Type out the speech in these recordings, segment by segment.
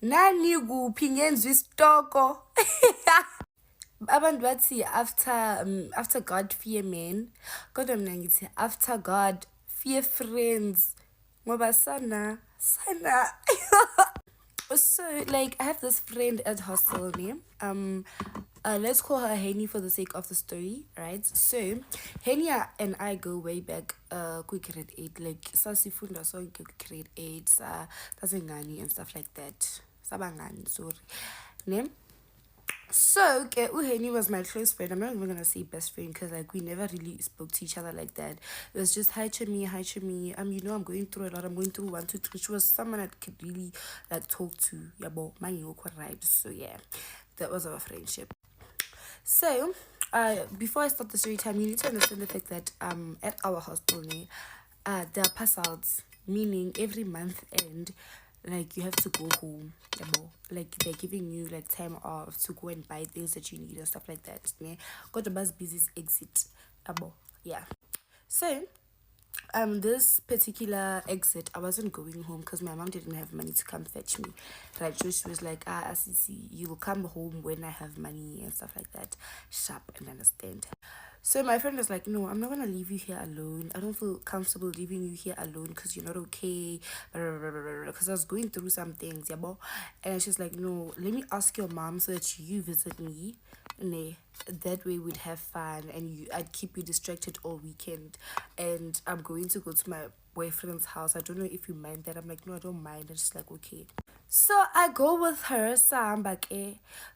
Nani kuphi ngenzwe isitoko. Abantu bathi after God fear men, kodwa mina ngithi after God fear friends. Ngoba sana. So like I have this friend at hostel name. Let's call her Henny for the sake of the story, right? So Henny and I go way back quick grade 8, like sasifunda sonke grade 8, tasengani and stuff like that. Sabangani, sorry. Name. So, Uheni was my close friend. I'm not even gonna say best friend because like we never really spoke to each other like that. It was just hi Chemi. You know I'm going through a lot. I'm going through 1, 2, 3. She was someone I could really like talk to. Yeah, but my right. So yeah, that was our friendship. So, before I start the story time, you need to understand the fact that at our hostel, there are pass outs, meaning every month end, like you have to go home, like they're giving you like time off to go and buy things that you need and stuff like that. Got the bus business exit, yeah. So this particular exit, I wasn't going home because my mom didn't have money to come fetch me, right? So she was like, Asisi, you will come home when I have money and stuff like that. Sharp and understand. So my friend was like, no, I'm not gonna leave you here alone. I don't feel comfortable leaving you here alone because you're not okay. Because I was going through some things, yeah, bo. And she's like, no, let me ask your mom so that you visit me. And that way we'd have fun and I'd keep you distracted all weekend. And I'm going to go to my boyfriend's house. I don't know if you mind that. I'm like, no, I don't mind. And she's like, okay. So I go with her,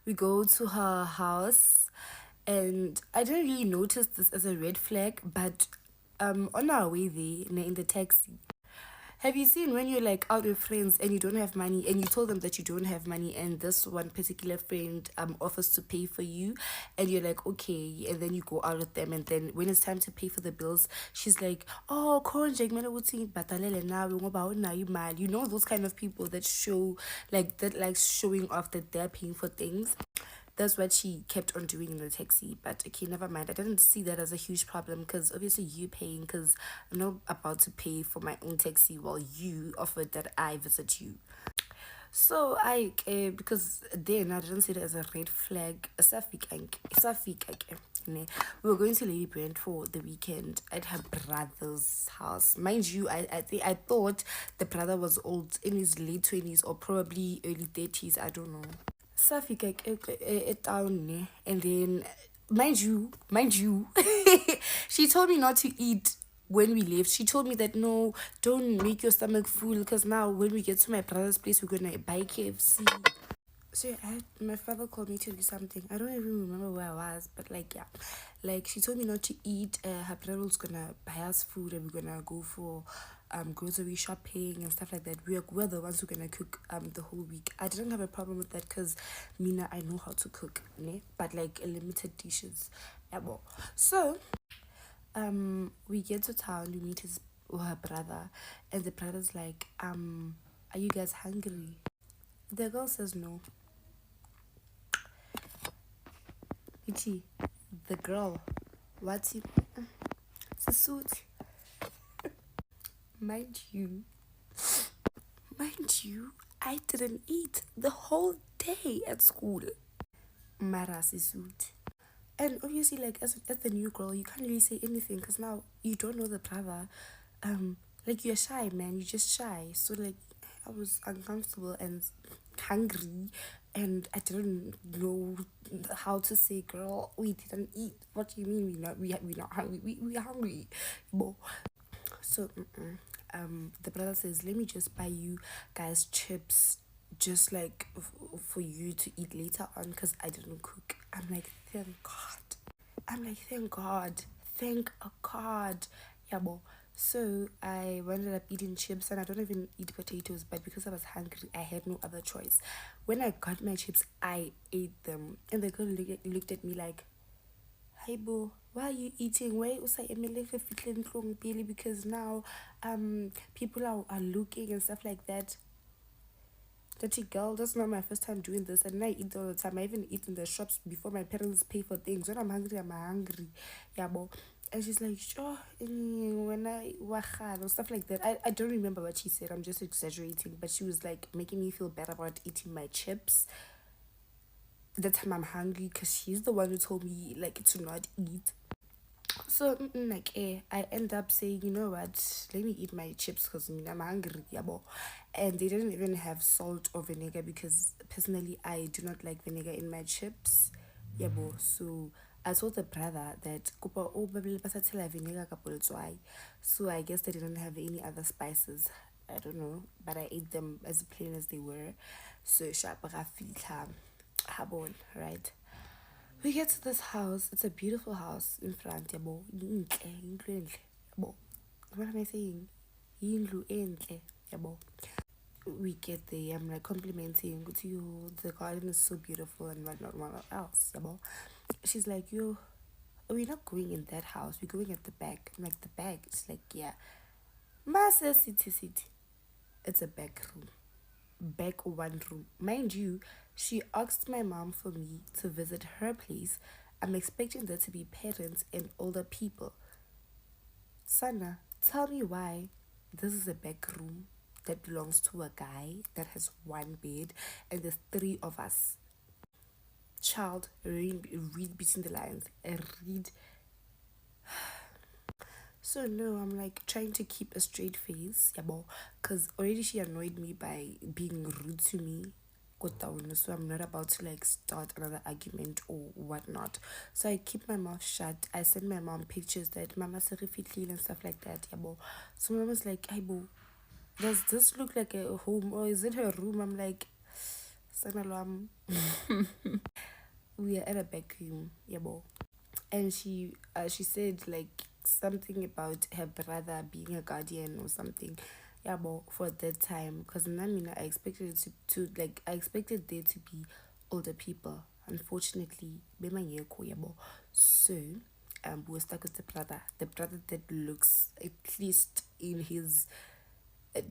we go to her house, and I didn't really notice this as a red flag, but on our way there, in the taxi, have you seen when you're like out with friends and you don't have money and you told them that you don't have money and this one particular friend offers to pay for you and you're like, okay, and then you go out with them and then when it's time to pay for the bills, she's like, oh, you know, those kind of people that show like that, like showing off that they're paying for things. That's what she kept on doing in the taxi. But okay, never mind. I didn't see that as a huge problem because obviously you paying, because I'm not about to pay for my own taxi while you offered that I visit you. So because then I didn't see it as a red flag. We were going to Lady Brand for the weekend at her brother's house. Mind you, I thought the brother was old, in his late 20s or probably early 30s. I don't know. Safika town, and then mind you, she told me not to eat when we left. She told me that no, don't make your stomach full because now when we get to my brother's place we're gonna buy KFC. So my father called me to do something. I don't even remember where I was, but like yeah, like she told me not to eat. Her brother was gonna buy us food and we're gonna go for grocery shopping and stuff like that. We're the ones who are gonna cook the whole week. I didn't have a problem with that because Mina, I know how to cook, but like limited dishes. Yeah, well. So we get to town, we meet her brother, and the brother's like, are you guys hungry? The girl says no. Ichi, the girl, what's it? It's a suit. Mind you, I didn't eat the whole day at school. Marasi suit. And obviously, like as the new girl, you can't really say anything because now you don't know the brother. Like you're shy, man. You're just shy. So like, I was uncomfortable and hungry, and I didn't know how to say, "Girl, we didn't eat." What do you mean we not hungry? We are hungry, bo. So the brother says, "Let me just buy you guys chips." Just like for you to eat later on because I didn't cook. I'm like, thank God. Yeah, bo. So I ended up eating chips and I don't even eat potatoes, but because I was hungry, I had no other choice. When I got my chips, I ate them. And the girl looked at me like, hi bo, why are you eating? Why also because now people are looking and stuff like that. Dirty girl, that's not my first time doing this, and I eat all the time. I even eat in the shops before my parents pay for things. When I'm hungry, I'm hungry. Yeah, bo. And she's like, sure, when I wahal or stuff like that. I don't remember what she said. I'm just exaggerating. But she was like making me feel bad about eating my chips. The time I'm hungry, because she's the one who told me like to not eat. So like I end up saying, you know what, let me eat my chips because I'm hungry, yabo. And they didn't even have salt or vinegar because personally I do not like vinegar in my chips, yabo. So I told the brother that kupa oh baby pasatela vinegar kapoletswai. So I guess they didn't have any other spices. I don't know, but I ate them as plain as they were. So sharp rafita habon, right? We get to this house. It's a beautiful house in front, yabo. Inhle, indlu enhle, yabo. What am I saying? Indlu enhle, yabo. We get there. I'm like complimenting to you. The garden is so beautiful and whatnot, what else, yabo. She's like, yo, we're not going in that house. We're going at the back. I'm like, the back. It's like, yeah. Master city. It's a back room. Back one room. Mind you, she asked my mom for me to visit her place. I'm expecting there to be parents and older people. Sana, tell me why this is a back room that belongs to a guy that has one bed and there's three of us. Child, read between the lines. Read. So no, I'm like trying to keep a straight face, yabo, because already she annoyed me by being rude to me. So I'm not about to like start another argument or whatnot. So I keep my mouth shut. I send my mom pictures that mama serifit clean and stuff like that, yabo. So mom was like, hey boo, does this look like a home or is it her room? I'm like, Sanalam, we are at a back room, yabo. And she said like something about her brother being a guardian or something, yeah, but for that time because I expected it to like I expected there to be older people. Unfortunately bemangekho, yabo. So we were stuck with the brother that looks at least in his uh,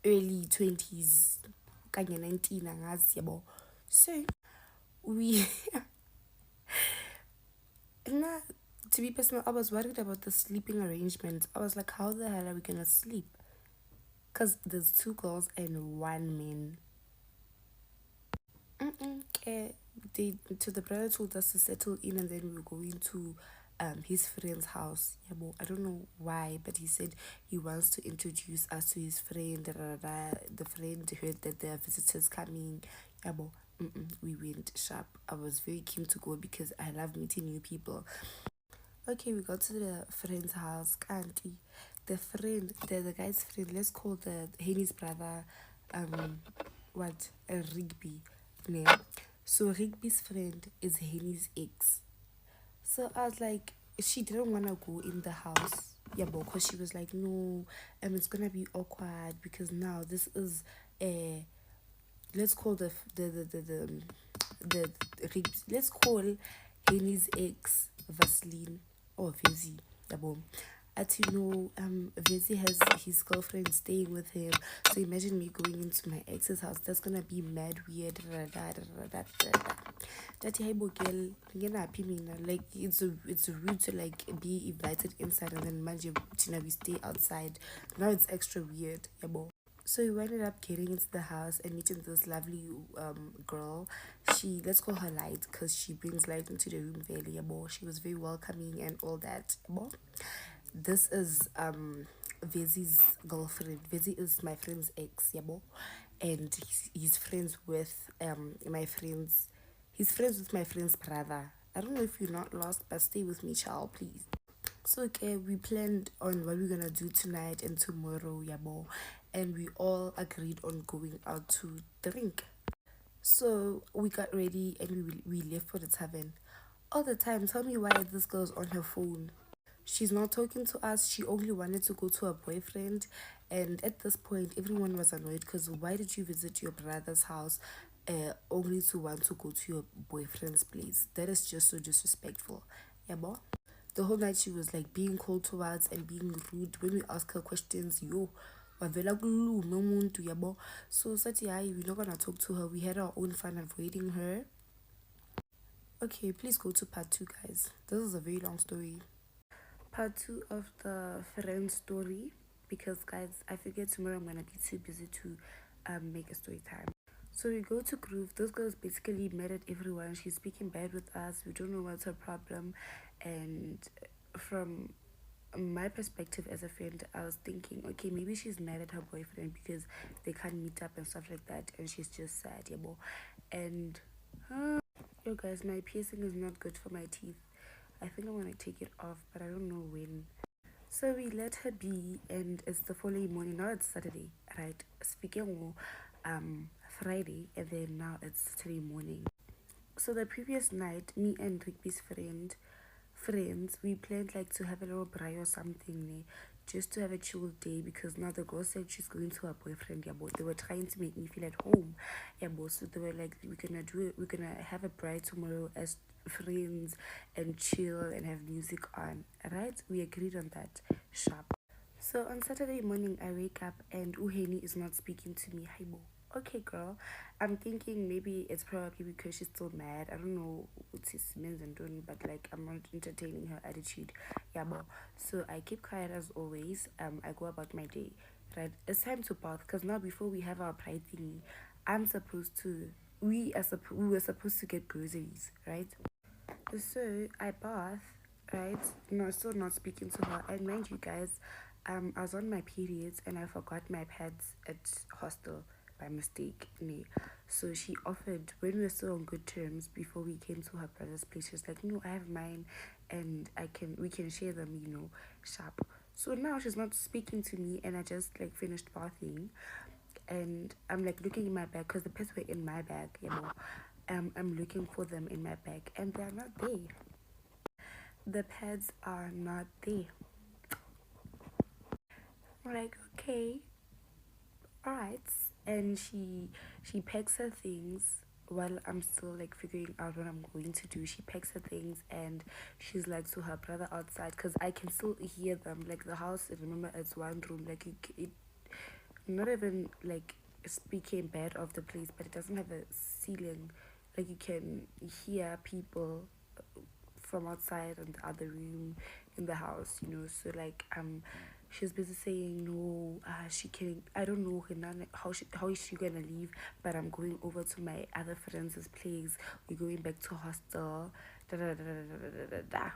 early 20s kanye 19 angazi, yabo. So we nah, to be personal, I was worried about the sleeping arrangements. I was like, how the hell are we gonna sleep? Because there's two girls and one man. Okay. They to the brother told us to settle in and then we were going to his friend's house. Yeah, but I don't know why, but he said he wants to introduce us to his friend. Da, da, da, da. The friend heard that there are visitors coming. Yeah, but we went sharp. I was very keen to go because I love meeting new people. Okay, we got to the friend's house. Auntie, the guy's friend, let's call the Henny's brother, what, a Rigby name. So Rigby's friend is Henny's ex. So I was like, she didn't want to go in the house. Yeah, but because she was like, no, it's gonna be awkward because now this is a let's call let's call Henny's ex Vaseline or Vezi. Yabo. At you know, Vezi has his girlfriend staying with him. So imagine me going into my ex's house. That's gonna be mad weird. That haibo girl, like it's rude to like be invited inside and then mind you, we stay outside. Now it's extra weird. Yabo. So we ended up getting into the house and meeting this lovely girl. She, let's call her Light because she brings light into the room very yabo. She was very welcoming and all that. Yabo. This is Vezi's girlfriend. Vezi is my friend's ex, yabo. And he's friends with my friend's he's friends with my friend's brother. I don't know if you're not lost, but stay with me, child, please. So okay, we planned on what we're gonna do tonight and tomorrow, yabo, and we all agreed on going out to drink. So we got ready and we left for the tavern. All the time, tell me why this girl's on her phone. She's not talking to us. She only wanted to go to her boyfriend, and at this point, everyone was annoyed because why did you visit your brother's house, only to want to go to your boyfriend's place? That is just so disrespectful. Yeah, boy. The whole night she was like being cold towards and being rude when we ask her questions. Yo, wavela kulume umuntu yabo. So sathi hayi, we're not gonna talk to her. We had our own fun avoiding her. Okay, please go to part 2, guys. This is a very long story. part two of the friend story, because guys, I figured tomorrow I'm gonna be too busy to make a story time. So we go to Groove. Those girls basically mad at everyone. She's speaking bad with us. We don't know what's her problem. And from my perspective as a friend, I was thinking, okay, maybe she's mad at her boyfriend because they can't meet up and stuff like that, and she's just sad, yeah, bo. And yo, guys, my piercing is not good for my teeth. I think I'm gonna take it off, but I don't know when. So we let her be, and it's the following morning. Now it's Saturday, right? Speaking of Friday, and then now it's Saturday morning. So the previous night, me and Rigby's friends, we planned like to have a little braai or something, just to have a chill day, because now the girl said she's going to her boyfriend, yeah, but they were trying to make me feel at home, yeah, but so they were like, we're gonna do it, we're gonna have a braai tomorrow as friends and chill and have music on, right? We agreed on that. Sharp. So on Saturday morning, I wake up and Uheni is not speaking to me. Hi, Bo. Okay, girl. I'm thinking maybe it's probably because she's still mad. I don't know what his means and doing, but like I'm not entertaining her attitude. Yeah, Bo. So I keep quiet as always. I go about my day. Right. It's time to bath because now before we have our pride thingy, I'm supposed to. We were supposed to get groceries, right? So I bath, right? No, still not speaking to her. And mind you guys, I was on my periods and I forgot my pads at hostel by mistake. So she offered, when we were still on good terms before we came to her brother's place, she's like, no, I have mine and we can share them, sharp. So now she's not speaking to me and I just like finished bathing and I'm like looking in my bag because the pads were in my bag, I'm looking for them in my bag and they're not there. The pads are not there. I'm like, okay, all right. And she packs her things while I'm still like figuring out what I'm going to do. She packs her things and she's like to her brother outside because I can still hear them. Like the house, remember, it's one room. Like it not even like speaking bad of the place, but it doesn't have a ceiling. Like you can hear people from outside in the other room in the house, so like she's busy saying no, she can, I don't know how is she gonna leave, but I'm going over to my other friend's place, we're going back to hostel, da da da da da da da.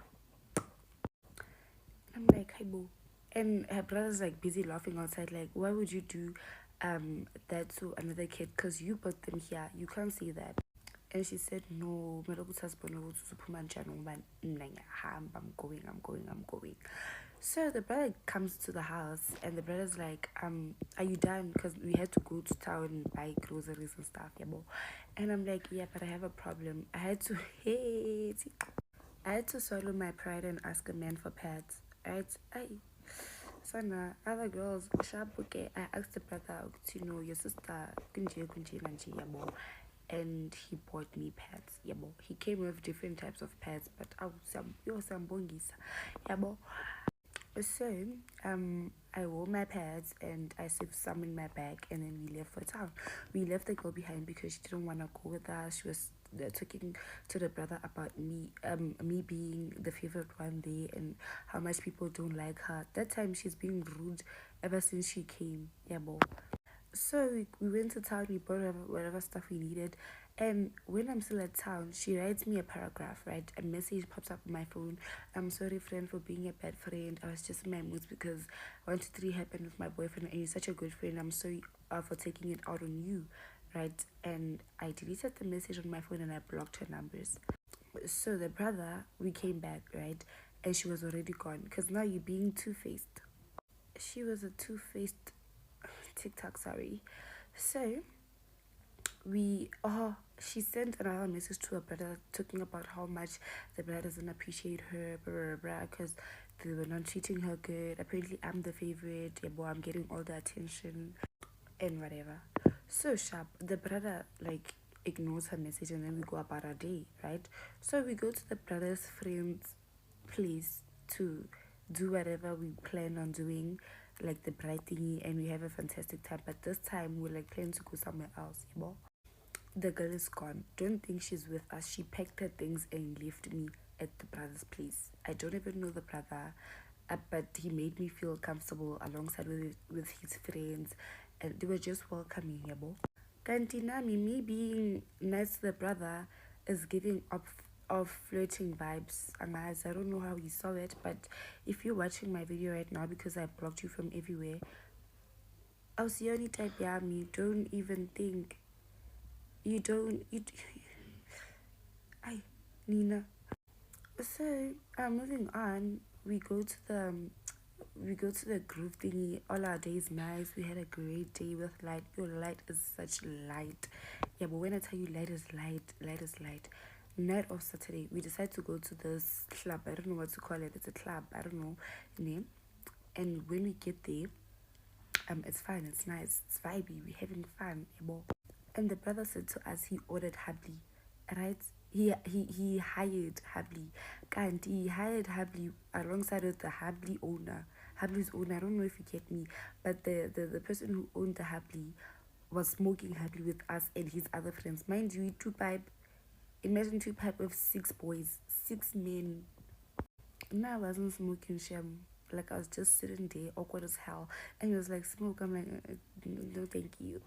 I'm like, hi boo. And her brother's like busy laughing outside, like, why would you do that to another kid? Because you brought them here, you can't say that. And she said, no, I'm going. So the brother comes to the house and the brother's like, are you done? Because we had to go to town and buy groceries and stuff, yeah, bo. And I'm like, yeah, but I have a problem. I had to swallow my pride and ask a man for pads. Right? Sana, other girls, sharp, okay. I asked the brother, your sister, yabo, and he bought me pads, yabo. He came with different types of pads, but I was some bongis, yabo. So, I wore my pads and I saved some in my bag, and then we left for town. We left the girl behind because she didn't want to go with us. She was talking to the brother about me being the favorite one there and how much people don't like her. That time she's been rude ever since she came. Yeah, boy. So we went to town, we bought whatever stuff we needed. And when I'm still at town, she writes me a paragraph, right? A message pops up on my phone. I'm sorry, friend, for being a bad friend. I was just in my moods because 1, 2, 3 happened with my boyfriend, and you're such a good friend. I'm sorry for taking it out on you, right? And I deleted the message on my phone and I blocked her numbers. So the brother, we came back, right? And she was already gone because now you're being two-faced. She was a two-faced TikTok, sorry. So she sent another message to her brother talking about how much the brother doesn't appreciate her, blah blah blah, because they were not treating her good. Apparently I'm the favorite, yeah, boy, I'm getting all the attention and whatever. So sharp, the brother like ignores her message and then we go about our day, right? So we go to the brother's friend's place to do whatever we plan on doing, like the bright thingy, and we have a fantastic time. But this time we like plan to go somewhere else, you know. The girl is gone. Don't think she's with us. She packed her things and left me at the brother's place. I don't even know the brother. but he made me feel comfortable alongside with his friends, and they were just welcoming, yabo. Kantinami, me being nice to the brother is giving of flirting vibes. Guys, I don't know how he saw it, but if you're watching my video right now because I blocked you from everywhere, I'll see any type yummy. Don't even think. You don't. I, Nina. So, moving on, we go to the group thingy. All our days nice. We had a great day with light. Your light is such light. Yeah, but when I tell you light is light, light is light. Night of Saturday, we decided to go to this club. I don't know what to call it. It's a club. I don't know name. And when we get there, it's fine. It's nice. It's vibey. We're having fun. And the brother said to us he ordered Habli, right? He hired Habli. And he hired Habli alongside with the Habli owner. Habli's owner, I don't know if you get me, but the person who owned the Habli was smoking Habli with us and his other friends. Mind you, two pipe, imagine two pipe of 6 boys, 6 men. No, I wasn't smoking sham. Like I was just sitting there, awkward as hell. And he was like, smoke. I'm like, no, thank you.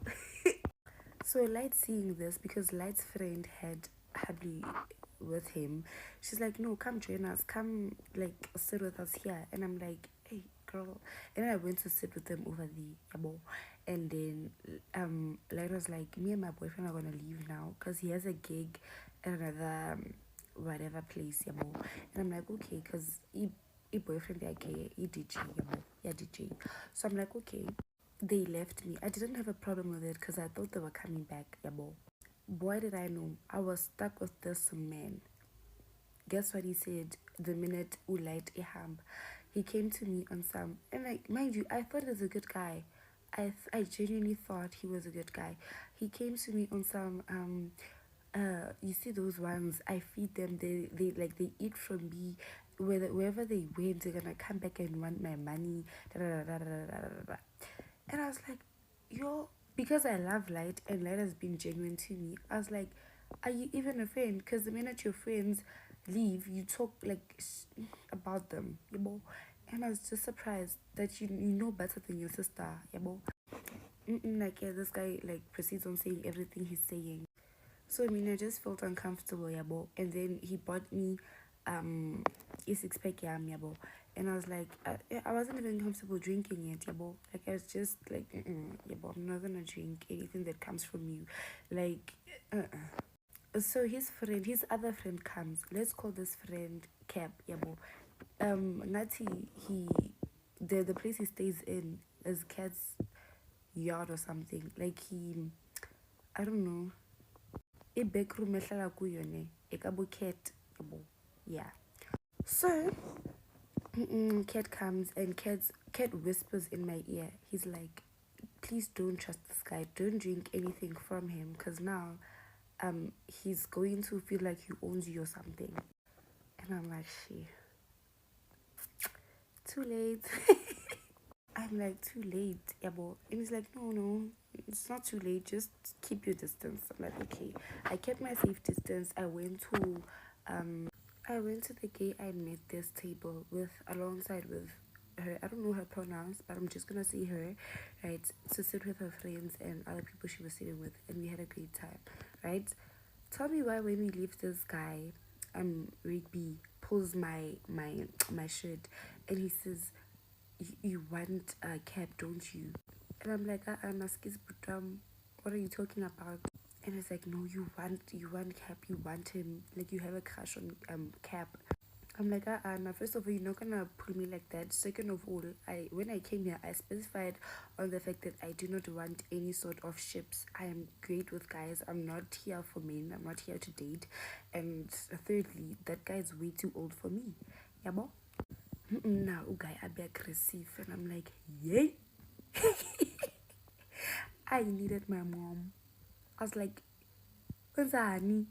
So Light seeing this because Light's friend had Habli with him. She's like, no, come join us. Come like sit with us here. And I'm like, hey girl. And then I went to sit with them over the yabo. And then Light was like, me and my boyfriend are gonna leave now because he has a gig at another whatever place yabo. And I'm like, okay, because he boyfriend he DJ yabo. Yeah, DJ. So I'm like, okay. They left me. I didn't have a problem with it because I thought they were coming back. Yabo. Boy, did I know. I was stuck with this man. Guess what he said the minute Ulight Iham? He came to me on some. And like, mind you, I thought he was a good guy. I genuinely thought he was a good guy. He came to me on some you see those ones, I feed them, they eat from me, wherever they went they're gonna come back and want my money, da, da, da, da, da, da, da, da. And I was like, yo, because I love Light and Light has been genuine to me, I was like, are you even a friend? Because the minute your friends leave, you talk like about them, you know. And I was just surprised that you know better than your sister, you know. Like, yeah, this guy like proceeds on saying everything he's saying. So I mean, I just felt uncomfortable, yabo. And then he bought me a 6 pack yabo. And I was like, I wasn't even comfortable drinking it, yabo. Like I was just like, yabo, I'm not gonna drink anything that comes from you, like. So his other friend comes. Let's call this friend Cap, yabo. Nati, the place he stays in is Cat's yard or something. Like I don't know, a backroom ehlala kuyo ne ekabo cat yabo. Yeah. So cat comes and cat whispers in my ear. He's like, please don't trust this guy, don't drink anything from him because now he's going to feel like he owns you or something. And I'm like, she too late. I'm like, too late, yabo. And he's like, no, it's not too late, just keep your distance. I'm like, okay. I kept my safe distance. I went to the gay I met this table with, alongside with her. I don't know her pronouns, but I'm just gonna say her, right? To sit with her friends and other people she was sitting with, and we had a great time, right? Tell me why when we leave, this guy, Rigby, pulls my shirt and he says, you want a cab, don't you? And I'm like, Naskis, but what are you talking about? And it's like, no, you want Cap, you want him, like you have a crush on Cap. I'm like, now first of all, you're not gonna pull me like that. Second of all, when I came here, I specified on the fact that I do not want any sort of ships. I am great with guys. I'm not here for men. I'm not here to date. And thirdly, that guy is way too old for me. Yeah, bo? Now, guy, I be aggressive, and I'm like, yay. I needed my mom. I was like, when's honey?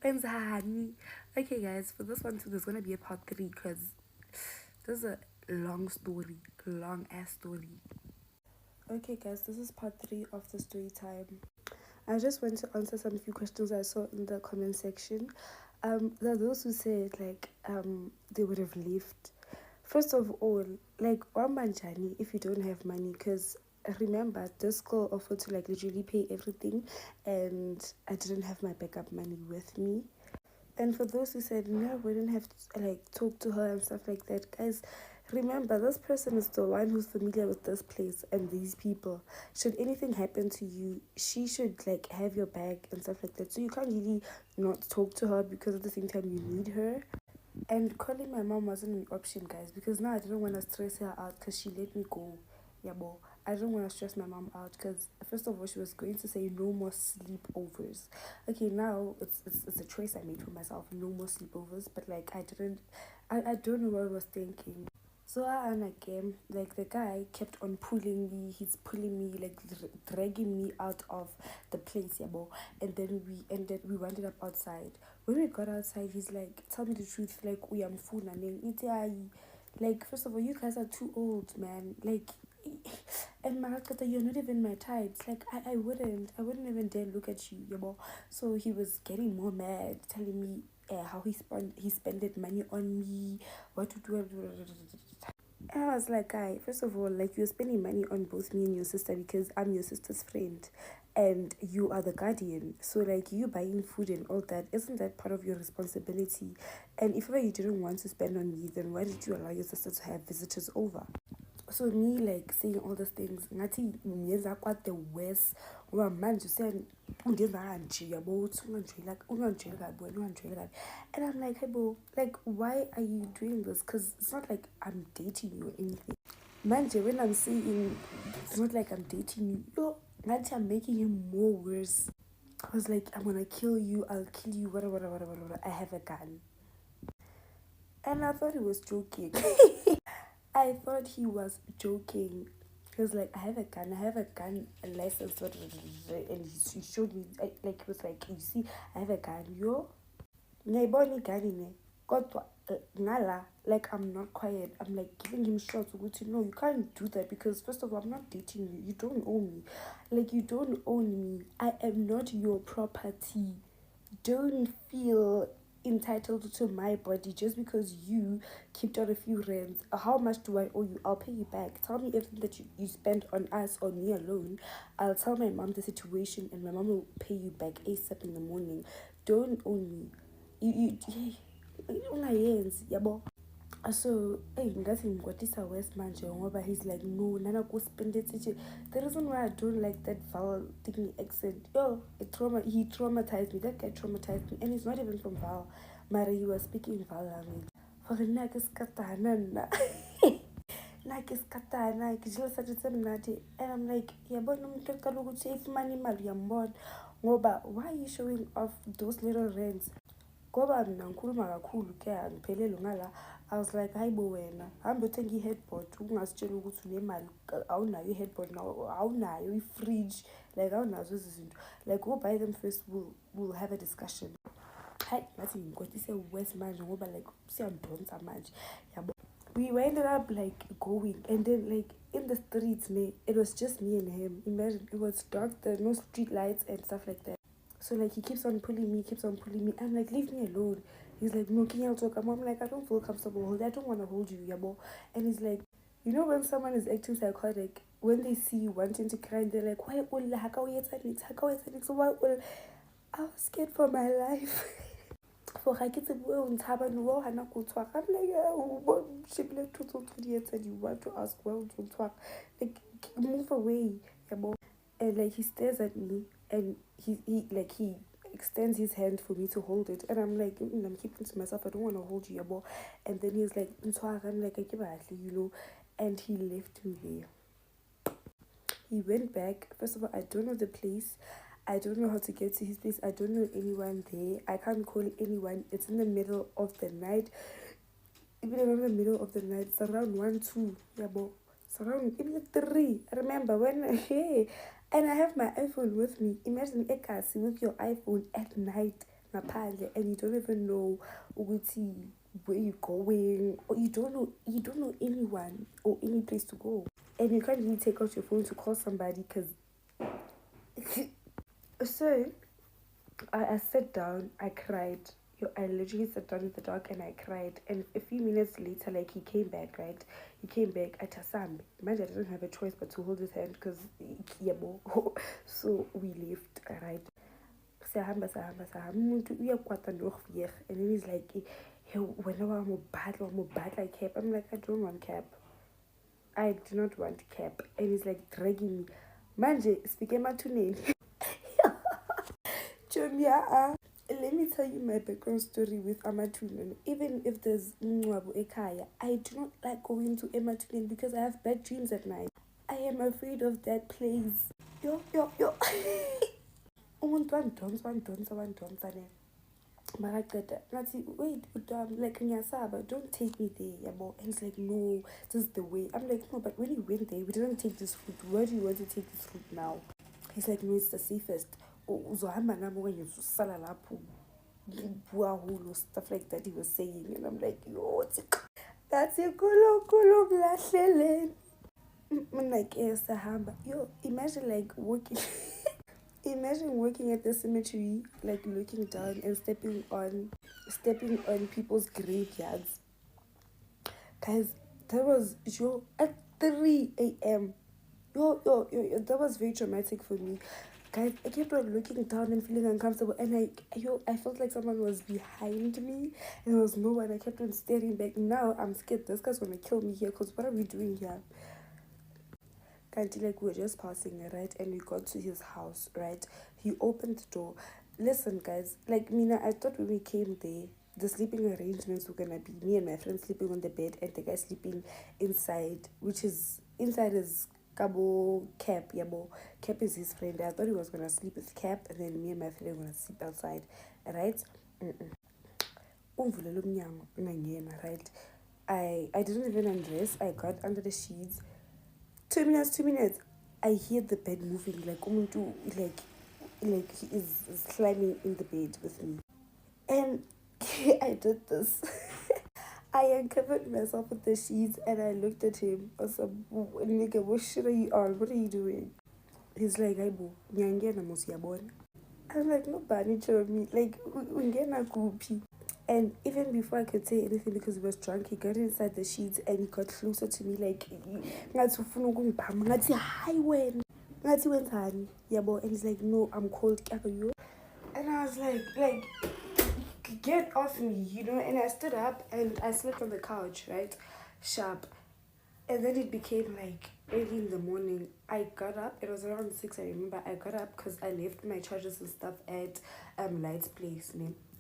When's honey? Okay, guys, for this one too, there's gonna be a part 3 because this is a long story, long ass story. Okay, guys, this is part 3 of the story time. I just want to answer some few questions I saw in the comment section. There are those who said like they would have left First of all, like Wambanjani if you don't have money, because remember this girl offered to like literally pay everything, and I didn't have my backup money with me. And for those who said no, I wouldn't have to, like talk to her and stuff like that, guys, remember this person is the one who's familiar with this place and these people. Should anything happen to you, she should like have your back and stuff like that. So you can't really not talk to her because at the same time you need her. And calling my mom wasn't an option, guys, because now I didn't want to stress her out because she let me go. Yeah, but I didn't want to stress my mom out because, first of all, she was going to say no more sleepovers. Okay, now it's a choice I made for myself, no more sleepovers, but like I don't know what I was thinking. So I and again, like the guy kept on pulling me. He's pulling me, like dragging me out of the place, yeah, bro. And then we ended up outside. When we got outside, he's like, "Tell me the truth, like we am full and then it's like first of all, you guys are too old, man. Like, and Marakata, you're not even my types. Like I wouldn't even dare look at you, yeah, bro." So he was getting more mad, telling me how he spended money on me, what to do. And I was like, guy, first of all, like you're spending money on both me and your sister because I'm your sister's friend and you are the guardian. So like you buying food and all that, isn't that part of your responsibility? And if ever you didn't want to spend on me, then why did you allow your sister to have visitors over? So me like saying all those things ngathi ngiyenza kwade worse ngoba manje undenza kanje yabo uthi ungangijwayeli kabi wena ungangijwayeli kabi. And I'm like, hey bro, like why are you doing this? Because it's not like I'm dating you or anything. Manje when I'm saying it's not like I'm dating you, ngathi I'm making him more worse. I was like, I'm gonna kill you, I'll kill you, whatever. I have a gun. And I thought he was joking. I thought he was joking. He was like, I have a gun license, and he showed me, like, he was like, you see, I have a gun, yo. Ngiyayibona igani ne. Kodwa, ngala, like, I'm not quiet. I'm like giving him shots. No, you can't do that because, first of all, I'm not dating you. You don't own me. Like, you don't own me. I am not your property. Don't feel entitled to my body just because you kept out a few rands. How much do I owe you? I'll pay you back. Tell me everything that you spent on us or me alone. I'll tell my mom the situation and my mom will pay you back ASAP in the morning. Don't own me. Ungayenzi yabo. So ngathi ngikwatisa West manje ngoba he's like no nana spend it. The reason why I don't like that Val thinking accent, he traumatized me. That guy traumatized me, and he's not even from Val. Mara, he was speaking Val language. For the nakis katana na nakis katana kijila sathi semnati. And I'm like yabona umuntu eqala ukuthi ifumana imali yambona ngoba why are you showing off those little rents? Ngoba mina ngikhuluma kakhulu ke angiphelele ngala. I was like, hayi bo wena hambe uthenga i-headboard ungasitshela ukuthi unemali awunayo i-headboard awunayo i-fridge, like awunazo ezi zinto, like go buy them first, we'll have a discussion. Hayi ngathi ngikwatise West manje ngoba like siyandonsa manje yabo. We ended up like going and then like in the streets it was just me and him. Imagine it was dark, there no street lights and stuff like that. So like he keeps on pulling me. I'm like, leave me alone. He's like, no, can you talk? I'm like, I don't feel comfortable. I don't want to hold you, yabo. And he's like, you know when someone is acting psychotic, when they see you wanting to cry, they're like, why so why I was scared for my life. For I get to go and have a no and I'm like, oh, she like to and you want to ask well to talk. Like move away, yabo. And like he stares at me and he extends his hand for me to hold it, and I'm like, I'm keeping to myself, I don't want to hold you, yabo. And then he's like, I'm like, I give and he left me there. He went back. First of all, I don't know the place, I don't know how to get to his place, I don't know anyone there, I can't call anyone, it's in the middle of the night. Even in the middle of the night, it's around 1-2, yabo. It's around even 3. I remember when hey. And I have my iPhone with me. Imagine ekasi with your iPhone at night, ngaphandle, and you don't even know where you're going, or you don't know anyone or any place to go, and you can't really take out your phone to call somebody because. So I sat down, I cried. Yo, I literally sat down in the dark and I cried. And a few minutes later, like, he came back, right? He came back at Assam. Imagine I didn't have a choice but to hold his hand because, yeah, so we left, right? Sahamba, sahamba, sahamba. Umuntu uyakwata norveg. And then he's like, hey, whenever I'm a battle cap. I'm like, I don't want cap. I do not want cap. And he's like dragging me. Manje, speak emathuneni. Jomia, let me tell you my background story with Amatunen. Even if there's Mwabu Ekaya, I do not like going to Amatunen because I have bad dreams at night. I am afraid of that place. Yo. Umuntu wandonsa ne. Maraceta. Nati, wait, like Nyasaba, don't take me there, yabo. And he's like, no, this is the way. I'm like, no, but when we went there, we didn't take this route. Where do you want to take this route now? He's like, no, it's the safest. Uzohamba nami when you sala lapho buahulu, stuff like that he was saying. And I'm like, yo, that's a kulo mlahleleni. I'm like, yes, sahamba. Yo, imagine like working. Imagine working at the cemetery, like looking down and stepping on people's graveyards. Guys, that was at 3 a.m. Yo, that was very traumatic for me. Guys, I kept on looking down and feeling uncomfortable, and I felt like someone was behind me, and there was no one. I kept on staring back. Now I'm scared. This guy's gonna kill me here. Cause what are we doing here? Like we were just passing, right, and we got to his house, right. He opened the door. Listen, guys, like Mina, I thought when we came there, the sleeping arrangements were gonna be me and my friend sleeping on the bed and the guy sleeping inside, which is inside is Cabo Cap, yabo. Cap is his friend. I thought he was gonna sleep with Cap, and then me and my friend were gonna sleep outside, right. Umvulela umnyango ngangena, right. I didn't even undress. I got under the sheets. 2 minutes. I hear the bed moving, like umuntu, like he is climbing in the bed with me. And I did this. I uncovered myself with the sheets and I looked at him. I was like, nigga, what shit are you on? What are you doing? He's like, Aibo, nyangena musiyabona. I'm like, no, Barney told me, like, ungena kupi. And even before I could say anything because he was drunk, he got inside the sheets and he got closer to me like, ngathi ufuna ukungibhama, ngathi hayi wena, ngathi wenzani, yabo. And he's like, no, I'm cold, you. And I was like, get off me, you know. And I stood up and I slept on the couch, right, sharp. And then it became like early in the morning. I got up. It was around 6. I remember I got up because I left my chargers and stuff at Light's place.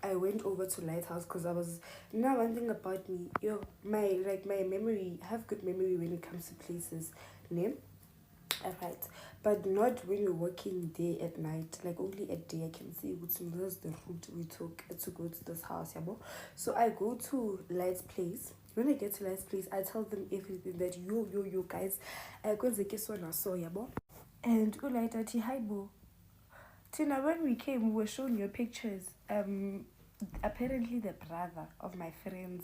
I went over to Lighthouse because I was, now one thing about me, my memory, I have good memory when it comes to places. Alright, but not when you're working day at night. Like only at day I can see what's the route we took to go to this house, yabo. So I go to Light's place. When I get to Light's place, I tell them everything that yo guys, I go to kiss one I saw, yabo. And Ulight ati hi bo. Tina, when we came, we were showing your pictures. Apparently the brother of my friends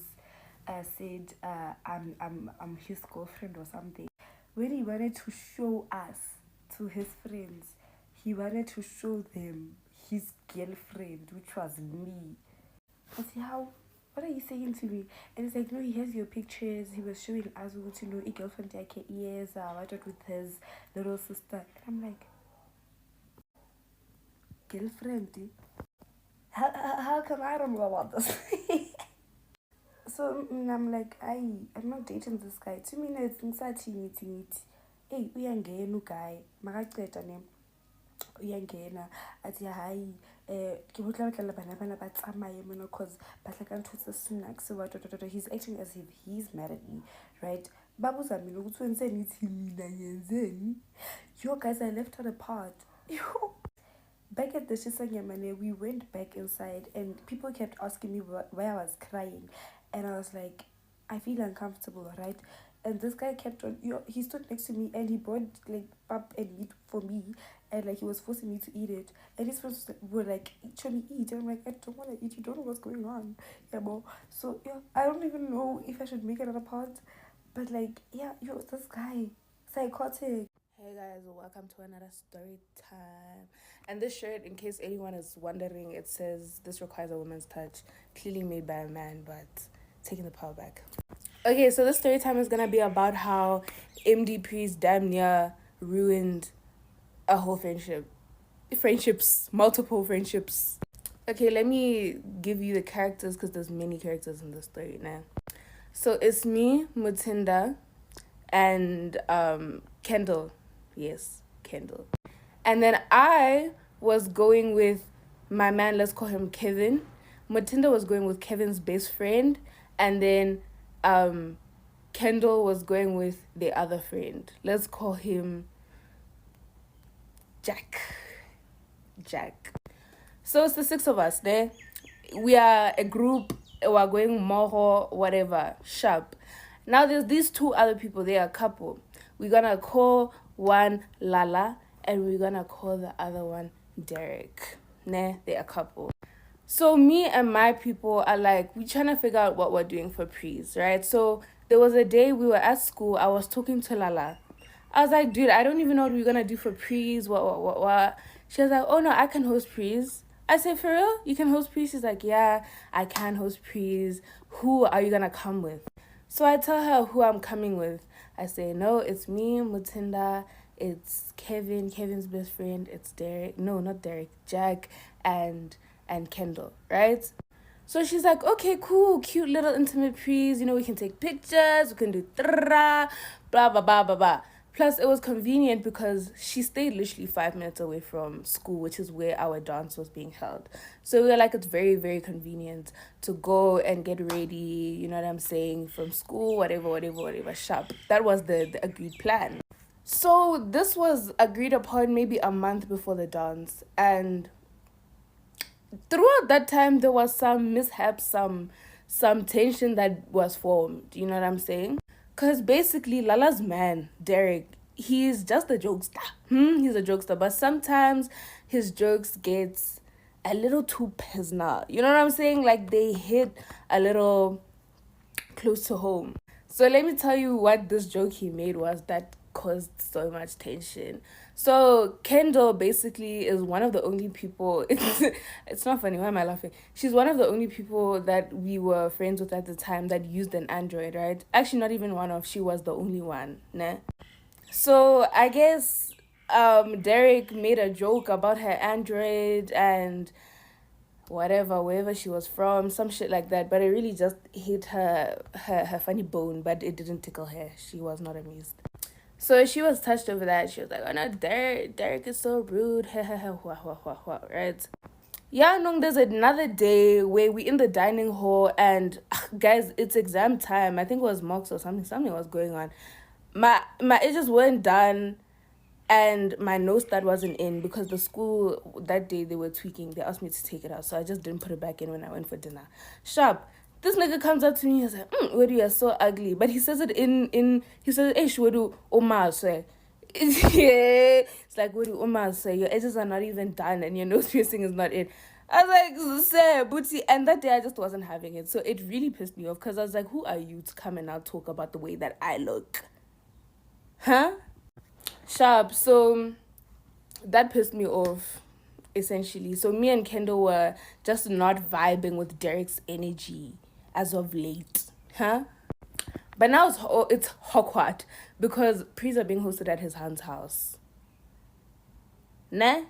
said I'm his girlfriend or something. When he wanted to show us to his friends, he wanted to show them his girlfriend, which was me. I said, how? What are you saying to me? And he's like, no, he has your pictures. He was showing us, you know, a girlfriend like years, what with his little sister. And I'm like, girlfriend? How come I don't know about this? So I'm like, I'm not dating this guy. 2 minutes ngisathi hey, uyangena uguy makaceda ne uyangena athi hayi ke botla batla bana ba tsamaye mona cause batla ka ntho tse snacks so what. He's acting as if he's mad at me, right? Babuza mina ukuthi wenzeni ithi mina yenzeni. Yo guys, I left her apart. Yo, back at the Shisanyamane, we went back inside and people kept asking me why I was crying. And I was like, I feel uncomfortable, right? And this guy kept on, he stood next to me and he brought like pap and meat for me. And like he was forcing me to eat it. And his friends were like, show me eat. And I'm like, I don't want to eat. You don't know what's going on. Yeah, bro. So, yeah, I don't even know if I should make another part. But like, yeah, this guy, psychotic. Hey guys, welcome to another story time. And this shirt, in case anyone is wondering, it says this requires a woman's touch, clearly made by a man, but taking the power back. Okay, so this story time is gonna be about how MDP's damn near ruined a whole friendship. Friendships, multiple friendships. Okay, let me give you the characters because there's many characters in the story now. So it's me, Mutinda, and Kendall. Yes, Kendall. And then I was going with my man, let's call him Kevin. Mutinda was going with Kevin's best friend, and then Kendall was going with the other friend. Let's call him Jack. So it's the six of us there. We are a group. We're going moho, whatever, sharp. Now there's these two other people. They are a couple. We're gonna call one Lala, and we're gonna call the other one Derek. They're a couple. So me and my people are like, we're trying to figure out what we're doing for prees, right? So there was a day we were at school. I was talking to Lala. I was like, dude, I don't even know what we're gonna do for prees. What? She was like, oh no, I can host prees. I said, for real? You can host prees? She's like, yeah, I can host prees. Who are you gonna come with? So I tell her who I'm coming with. I say, no, it's me, Mutinda. It's Kevin, Kevin's best friend. It's Derek. No, not Derek. Jack and Kendall, right? So she's like, okay, cool, cute little intimate prees. You know, we can take pictures. We can do blah, blah, blah, blah, blah. Plus, it was convenient because she stayed literally 5 minutes away from school, which is where our dance was being held. So we were like, it's very, very convenient to go and get ready, you know what I'm saying, from school, whatever, sharp. That was the agreed plan. So this was agreed upon maybe a month before the dance. And throughout that time, there was some mishaps, some tension that was formed, you know what I'm saying? Because basically, Lala's man, Derek, he's just a jokester. He's a jokester. But sometimes his jokes gets a little too personal. You know what I'm saying? Like, they hit a little close to home. So let me tell you what this joke he made was that caused so much tension. So Kendall basically is one of the only people, it's not funny, why am I laughing? She's one of the only people that we were friends with at the time that used an Android, right? Actually, not even one of, she was the only one, né? So I guess Derek made a joke about her Android and wherever she was from, some shit like that, but it really just hit her funny bone, but it didn't tickle her. She was not amused. So she was touched over that. She was like, oh no, Derek is so rude. Right? Yeah, no, there's another day where we in the dining hall and guys, it's exam time. I think it was mocks or something. Something was going on. My edges weren't done and my nose that wasn't in because the school that day they were tweaking. They asked me to take it out. So I just didn't put it back in when I went for dinner. Sharp. This nigga comes up to me, he's like, Wedu, you're so ugly. But he says it he says, hey, Wedu, Omar, say. Yeah. It's like, Wedu, Omar, say, your edges are not even done and your nose piercing is not in. I was like, say, booty. And that day I just wasn't having it. So it really pissed me off because I was like, who are you to come and now talk about the way that I look? Huh? Sharp. So that pissed me off, essentially. So me and Kendall were just not vibing with Derek's energy as of late, huh? But now it's awkward because prees are being hosted at his aunt's house. Nah?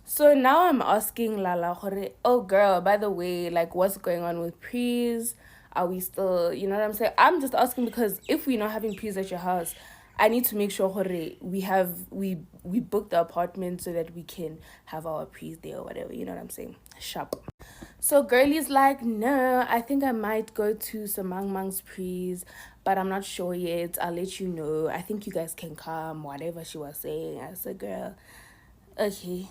So now I'm asking Lala, oh girl, by the way, like what's going on with prees? Are we still, you know what I'm saying? I'm just asking because if we're not having prees at your house, I need to make sure we book the apartment so that we can have our prees there or whatever, you know what I'm saying? Sharp. So girlie's like, no, I think I might go to Samang Mang's prees, but I'm not sure yet. I'll let you know. I think you guys can come, whatever she was saying. I said, girl, okay.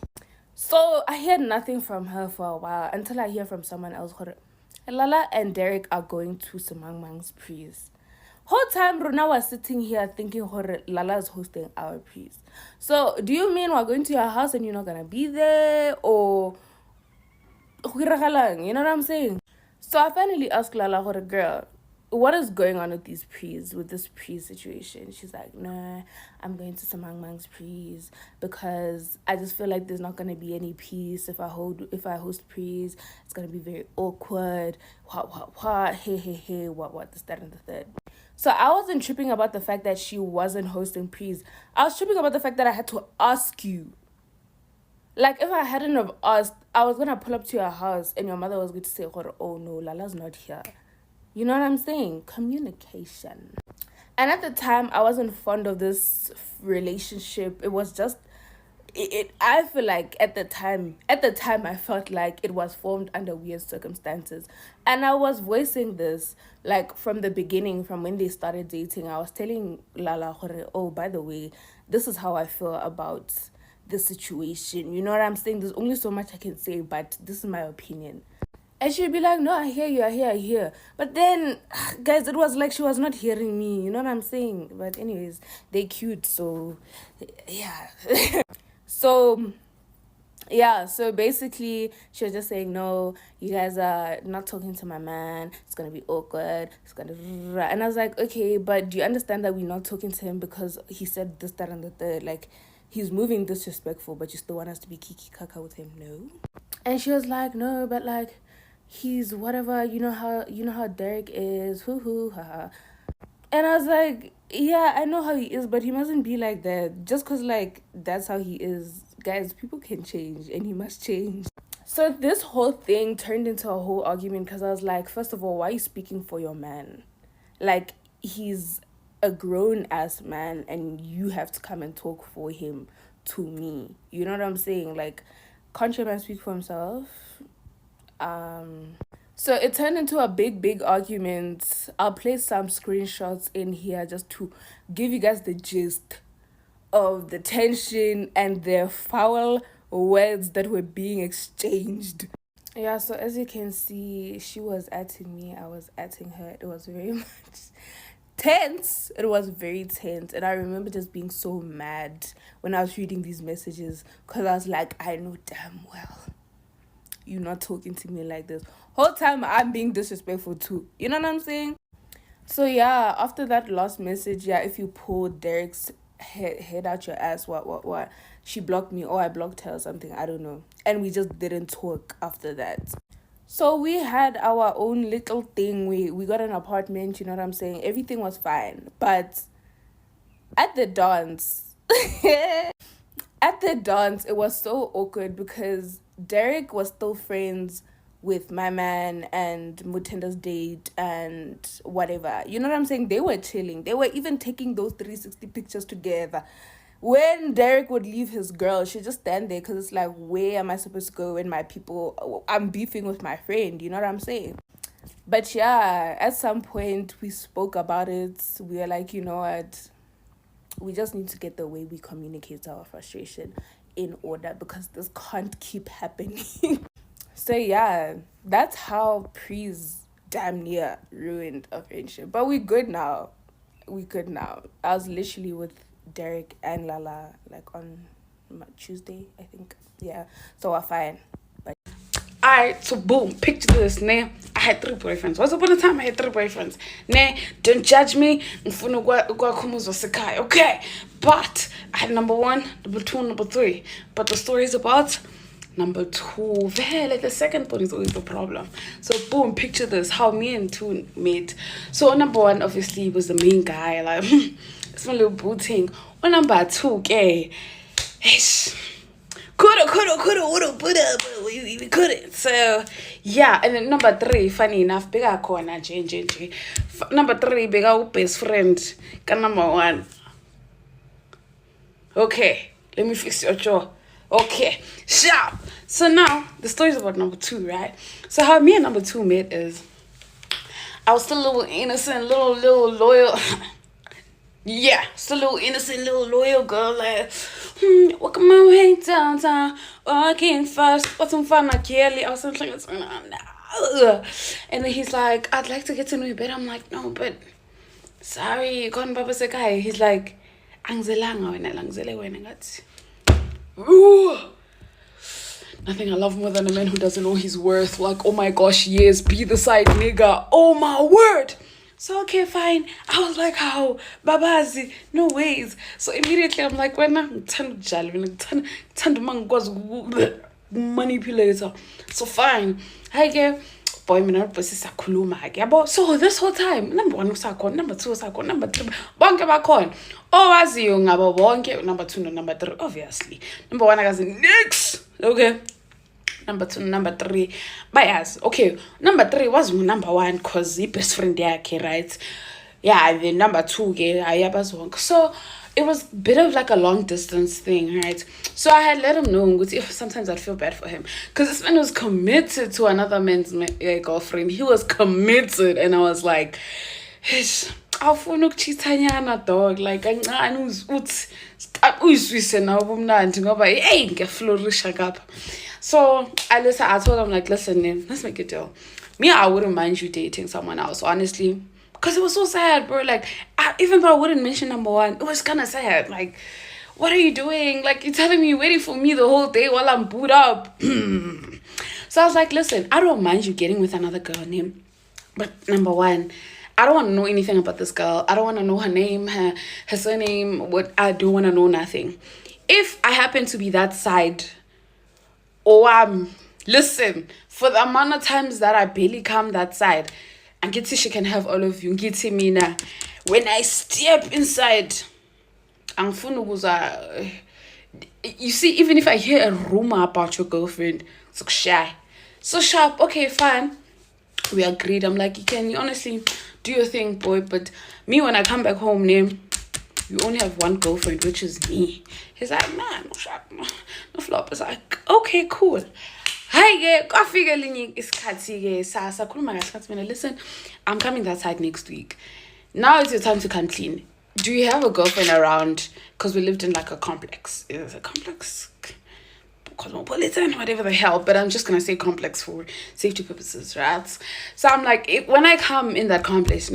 So I heard nothing from her for a while until I hear from someone else. Lala and Derek are going to Samang Mang's prees. Whole time Rona was sitting here thinking Lala is hosting our prees. So do you mean we're going to your house and you're not gonna be there, or you know what I'm saying? So I finally asked Lala, girl, what is going on with this pre situation? She's like, nah, I'm going to Samang Mang's pre's because I just feel like there's not gonna be any peace if I host pre's. It's gonna be very awkward. What, hey, what, this, that, and the third. So I wasn't tripping about the fact that she wasn't hosting pre's. I was tripping about the fact that I had to ask you. Like, if I hadn't have asked, I was gonna pull up to your house and your mother was going to say, oh no, Lala's not here. You know what I'm saying? Communication. And at the time, I wasn't fond of this relationship. It was just I feel like at the time I felt like it was formed under weird circumstances. And I was voicing this like from the beginning, from when they started dating. I was telling Lala, oh, by the way, this is how I feel about the situation. You know what I'm saying? There's only so much I can say, but this is my opinion. And she'd be like, no, I hear you, I hear. But then, guys, it was like she was not hearing me. You know what I'm saying? But anyways, they cute, so yeah. So, yeah, so basically, she was just saying, no, you guys are not talking to my man. It's going to be awkward. It's going to... And I was like, okay, but do you understand that we're not talking to him because he said this, that, and the third? Like, he's moving disrespectful, but you still want us to be kiki kaka with him? No. And she was like, no, but like... he's whatever, you know how Derek is, hoo haha. And I was like, yeah, I know how he is, but he mustn't be like that just because like that's how he is. Guys, people can change and he must change. So this whole thing turned into a whole argument because I was like, first of all, why are you speaking for your man? Like, he's a grown ass man and you have to come and talk for him to me. You know what I'm saying? Like, can't your man speak for himself? So it turned into a big argument. I'll place some screenshots in here just to give you guys the gist of the tension and the foul words that were being exchanged. Yeah, so as you can see, she was atting me, I was atting her. It was very much tense. It was very tense. And I remember just being so mad when I was reading these messages because I was like, I know damn well you're not talking to me like this. Whole time I'm being disrespectful too. You know what I'm saying? So yeah, after that last message, yeah, if you pull Derek's head out your ass, what? She blocked me or I blocked her or something. I don't know. And we just didn't talk after that. So we had our own little thing. We got an apartment, you know what I'm saying? Everything was fine. But at the dance, it was so awkward because Derek was still friends with my man and Mutenda's date and whatever. You know what I'm saying? They were chilling. They were even taking those 360 pictures together. When Derek would leave his girl, she'd just stand there because it's like, where am I supposed to go when my people... I'm beefing with my friend. You know what I'm saying? But yeah, at some point, we spoke about it. We were like, you know what? We just need to get the way we communicate our frustration in order because this can't keep happening. So yeah, that's how pre's damn near ruined a friendship. But we good now. I was literally with Derek and Lala like on Tuesday, I think. Yeah, so we're fine. But alright, so boom, picture this, ne? I had 3 boyfriends. Once upon a time, I had 3 boyfriends. Ne? Don't judge me. Okay? But I had number 1, number 2, number 3. But the story is about number 2. Like the second one is always the problem. So boom, picture this, how me and Toon met. So number 1 obviously was the main guy. Like, it's my little booting. Or number 2, okay. Coulda, woulda, but we couldn't. So yeah, and then number 3, funny enough, bigger corner, J. Number 3, bigger best friend. Number 1. Okay, let me fix your jaw. Okay, sharp. So now the story's about number 2, right? So how me and number 2 met is I was still a little innocent, little loyal. Yeah, still a little innocent, little loyal girl. Like, walking my way downtown, working fast, what's some fun, like, yearly. I was like, no. And then he's like, I'd like to get to know you better. I'm like, no, but sorry, you can't Baba Sekai. He's like, Angzelanga wena. Ooh. Nothing I love more than a man who doesn't know his worth. Like, oh my gosh, yes, be the side nigga. Oh my word. So okay, fine. I was like, how? Babazi, no ways. So immediately I'm like, when I'm manipulator. So fine. Hi girl. Boy, mina bosisa khuluma ke yabo. So this whole time, number 1 usakhona, number 2 usakhona, number 3 bonke bakhona. Owaziyo ngabo bonke, number 2 no number 3 obviously. Number 1 akazi nix. Okay. Number 2 number 3 bias. Okay, number 3 was number 1 cause he best friend yakhe, right? Yeah, and then number 2 ke ayabazonke. So it was a bit of like a long distance thing, right? So I had let him know sometimes I'd feel bad for him because this man was committed to another man's girlfriend. He was committed, and I was like, awufuna ukuchithanyana dog, like kancane uthi uyiswise nawe ubumnandi ngoba hey ngiyaflorisha kapha. So I told him like, listen, man, let's make a deal. Me, I wouldn't mind you dating someone else, honestly, because it was so sad, bro. Like even though I wouldn't mention number 1, it was kind of sad. Like, what are you doing? Like, you're telling me you're waiting for me the whole day while I'm booed up. So I was like, listen, I don't mind you getting with another girl name, but number 1, I don't want to know anything about this girl. I don't want to know her name, her surname. What I don't want to know nothing. If I happen to be that side, or listen, for the amount of times that I barely come that side, and Gitsi, she can have all of you. Gitsi mina, when I step inside, you see, even if I hear a rumor about your girlfriend, it's like shy. So sharp, okay, fine. We agreed. I'm like, you honestly do your thing, boy. But me, when I come back home, name, you only have one girlfriend, which is me. He's like, nah, no sharp, no flop. It's like, okay, cool. Hi, coffee girl, listen, I'm coming that side next week. Now it's your time to come clean. Do you have a girlfriend around? Because we lived in like a complex. It was a complex, cosmopolitan, whatever the hell. But I'm just gonna say complex for safety purposes, right? So I'm like, when I come in that complex,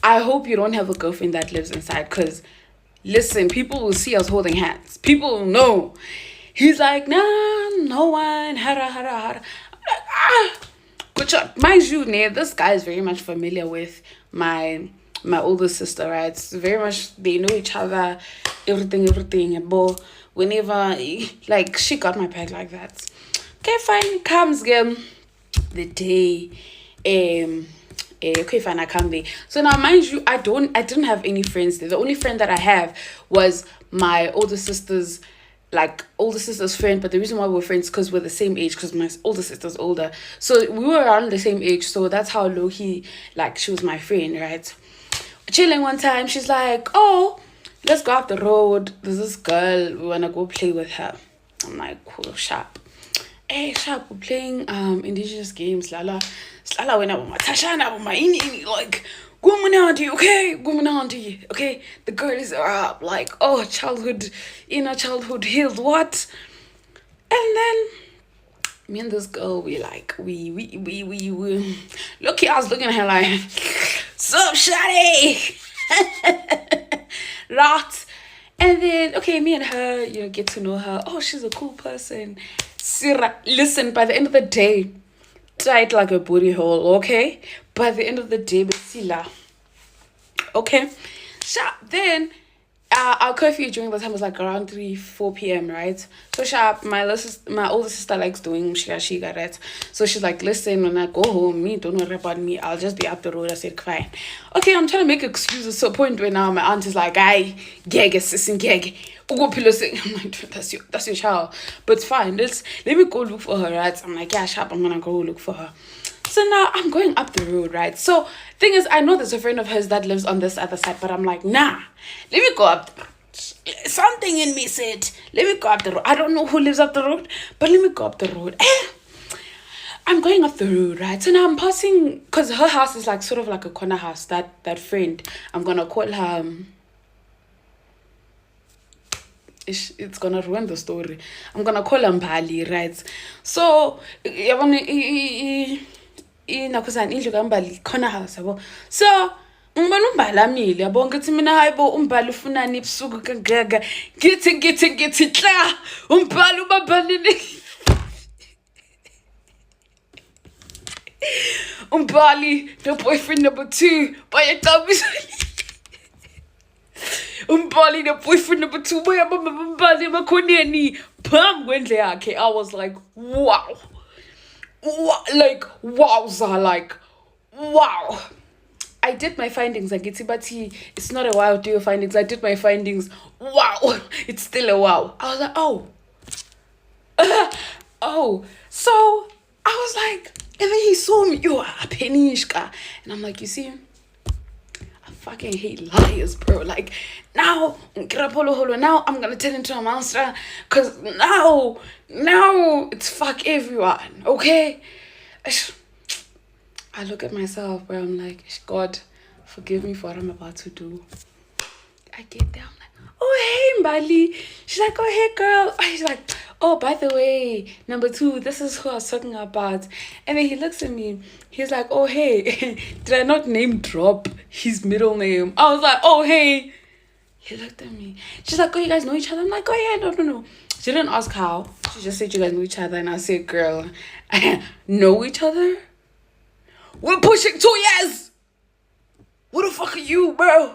I hope you don't have a girlfriend that lives inside. Because listen, people will see us holding hands. People will know. He's like, nah, no one. Hara. I'm like, good shot. Mind you, this guy is very much familiar with my older sister, right? So very much, they know each other, everything. But whenever, like, she got my back like that. Okay, fine. Comes again the day. Okay, fine, I come there. So now, mind you, I didn't have any friends there. The only friend that I have was my older sister's friend. But the reason why we're friends because we're the same age, because my older sister's older. So we were around the same age. So that's how low-key, like, she was my friend, right? Chilling one time, she's like, oh, let's go up the road. There's this girl, we want to go play with her. I'm like, cool, sharp. Hey, sharp, we're playing indigenous games, lala. Slala went up with my Tashana, with my ini, like, okay, the girl is up, like, oh, inner childhood healed, what? And then me and this girl, we look, I was looking at her like, sup, shawty? Right. And then, okay, me and her, get to know her. Oh, she's a cool person. Sira, listen, by the end of the day, tight like a booty hole, okay? By the end of the day, Sila. Okay? Sharp. Then, our curfew during the time was like around 3-4 p.m., right? So sharp, my older sister likes doing shiga, right? So she's like, listen, when I go home, don't worry about me. I'll just be up the road. I said, fine. Okay, I'm trying to make excuses to a point where now my aunt is like, gag, sis, gag. I'm like, that's your child. But it's fine. Let me go look for her, right? I'm like, yeah, sharp, I'm gonna go look for her. So now I'm going up the road, right? So thing is, I know there's a friend of hers that lives on this other side, but I'm like, nah, let me go up the road. Something in me said, let me go up the road. I don't know who lives up the road, but let me go up the road. I'm going up the road, right? So now I'm passing, because her house is like sort of like a corner house, that friend. I'm going to call her, it's going to ruin the story. I'm going to call her Mbali, right? So, inakhuzana indlu kaMbali khona house yabo. So ngibona uMbali amile yabo ngithi mina hayibo uMbali ufunani ebusuku kangaka ngithi kla uMbali ubabalini Umbali, the boyfriend number 2. Bayatabi. Umbali, the boyfriend number 2. Umbali, makoneni. Pam wendle yakhe. I was like, wow. Like, wowza, like, wow. I did my findings, like it's not a wow to your findings. I did my findings. Wow. It's still a wow. I was like, oh. Oh. So I was like, and then he saw me, yo, a penishka. And I'm like, you see, I fucking hate liars, bro. Like, now I'm gonna turn into a monster. Cause now it's fuck everyone, okay? I look at myself where I'm like, God, forgive me for what I'm about to do. I get there, I'm like, oh, hey, Mbali. She's like, oh, hey, girl. She's like, oh, by the way, number 2, this is who I was talking about. And then he looks at me. He's like, oh, hey, did I not name drop his middle name? I was like, oh, hey. He looked at me. She's like, oh, you guys know each other? I'm like, oh, yeah, no. She didn't ask how. She just said you guys know each other. And I said, girl, know each other? We're pushing 2 years. What the fuck are you, bro?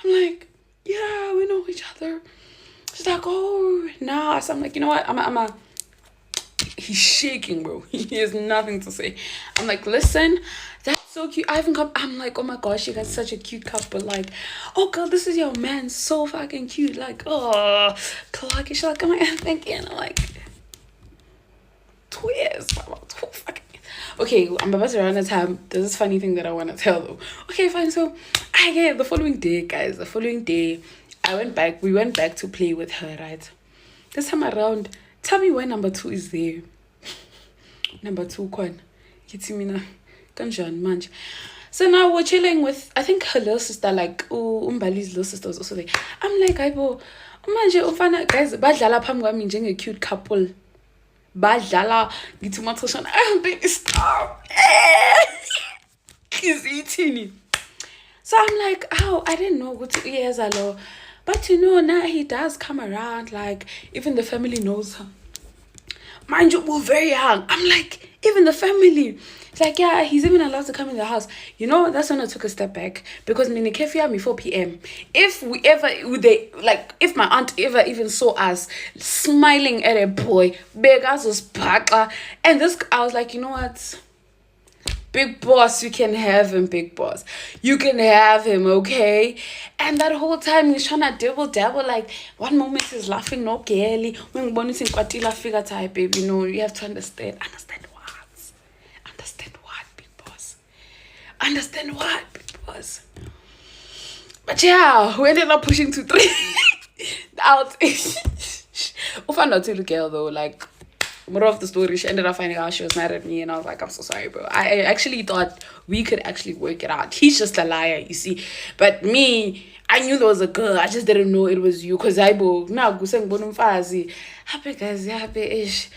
I'm like, yeah, we know each other. She's like, oh, nah. So I'm like, you know what? He's shaking, bro. He has nothing to say. I'm like, listen, that's so cute. I haven't come. I'm like, oh my gosh, you guys such a cute couple. Like, oh girl, this is your man. So fucking cute. Like, oh, Clark. She's like, oh my god, thank you. And I'm like, 2 years. 2 fucking. Okay, I'm about to run out of time. There's this funny thing that I want to tell though. Okay, fine. So, the following day, guys, we went back to play with her, right? This time around, tell me why number 2 is there. Number 2, Kwan. Kitimina. Kanjan, manj. So now we're chilling with, I think her little sister, like, Umbali's little sister was also there. I'm like, Aibo, manje, ufana, guys, badlala phambi kwami njenge cute couple. Badlala ngithi umaxeshana baby stop. He's eating. So I'm like, oh, I didn't know what 2 years ago. But you know, now he does come around, like even the family knows him. Mind you, we're very young. I'm like, even the family. It's like, yeah, he's even allowed to come in the house. You know, that's when I took a step back. Because me kefia me 4 p.m. If my aunt ever even saw us smiling at a boy, big ass was baka. And I was like, you know what? Big boss, you can have him, big boss. You can have him, okay? And that whole time he's trying to dabble, like one moment he's laughing, no girly. When bonus in Kwatila figure type, baby, no, you have to understand. Understand what, big boss? Understand what, big boss? But yeah, we ended up pushing to 3 out. We found out to the girl though, like, moral of the story, she ended up finding out she was mad at me, and I was like, I'm so sorry, bro. I actually thought we could actually work it out. He's just a liar, you see. But me, I knew there was a girl. I just didn't know it was you. Because I now happy guys, happy ish.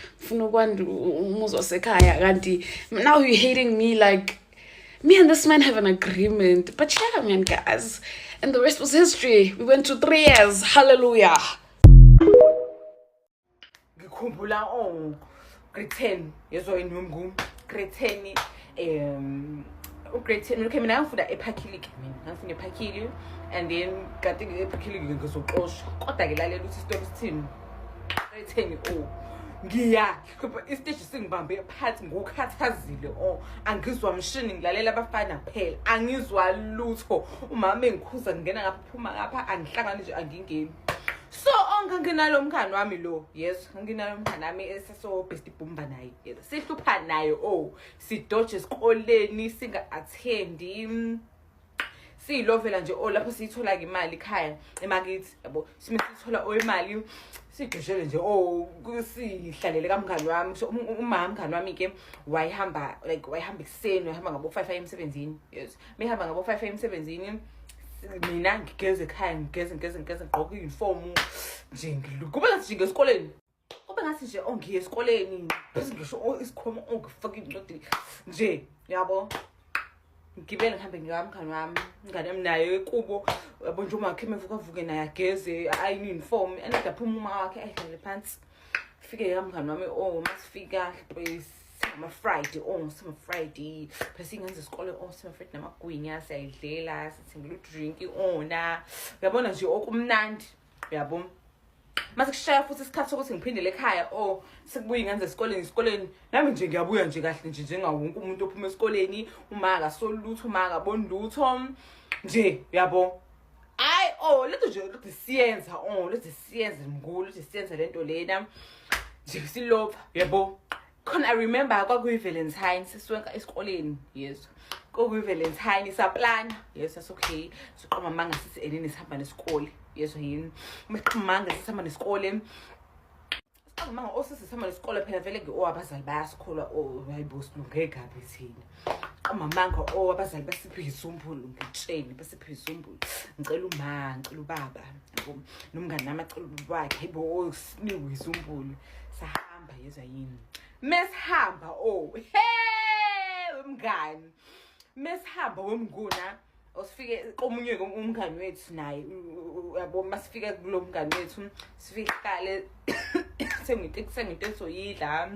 Now you're hating me like me and this man have an agreement. But yeah, man, guys. And the rest was history. We went to 3 years. Hallelujah. Ngikhumbula grade 10 yezo inumgu grade 10 grade 10 okay mina ngifunda ePhakili ngifunda ePhakili and then kanti ePhakili ngizoxoshwa kodwa ke lalela ukuthi isitori sithini grade 10 ngiya istage singibambe phansi ngokhathazile angizwa mshini ngilalela abafana kuphela angizwa lutho umama engikhuza ngena ngapha phuma ngapha angihlangani nje angingeni. So nginalo umkhani wami lo, yes, nginalo umkhani wami eseso best bomba naye, yes, sihlupha naye sidoje esikoleni singa attendi silovela nje lapho sithola ke imali ekhaya emakithi yabo sithola imali sigeshele nje kusihlalele kamkhani wami. So umkhani wami ke wayihamba ekseni, wayihamba ngabo 5 am emsebenzini, yes, mehamba ngabo 5 am emsebenzini. Mina ngigeze ekhaya ngigeze ngigqoka uniform nje kube ngathi nje esikoleni ngiye esikoleni bese ngisho isikhoma ngifaka incwadi nje yabo ngibele ngihambe ngikamkhani wami ngane naye kubo yabo nje umakhe evuke naye ageze uniform and aphuma uma wakhe ayihlale phansi fike kamkhani wami masifika Friday, some Friday, passing on the school, some Friday, Namagwinya, say, Lela, sitting drinking, na. We are born as you open nand. We are born. Masikushaya futhi isikhathi sokuthi ngiphindele ekhaya sekubuye ngenze esikoleni nami nje ngiyabuya nje kahle nje njengawonke umuntu ophuma esikoleni uma akasolutho uma akaboni lutho nje yabo let's siyenze mngulu let's siyenze lento lena nje silova yabo khona I remember kwakuyi Valentine sisiwenka esikoleni yes kwakuyi Valentine saplana yes that's okay siqoma manga sithi enini sihamba nesikole yes yini manga sihamba nesikole manga osisihamba nesikole phela vele abazali bayasikholwa hayibo silunge gabi thina qoma manga abazali basiphe izumbulu ngitsheni basiphe izumbulu ngicela ubaba yabo nomngane nami acela ubaba hayibo siniwe izumbulu sahamba yezwa yini mesihamba wemngani mesihamba wemnguna osifike komunye umngani wethu naye yabo masifika kulo mngani wethu sifikale senginte soyidla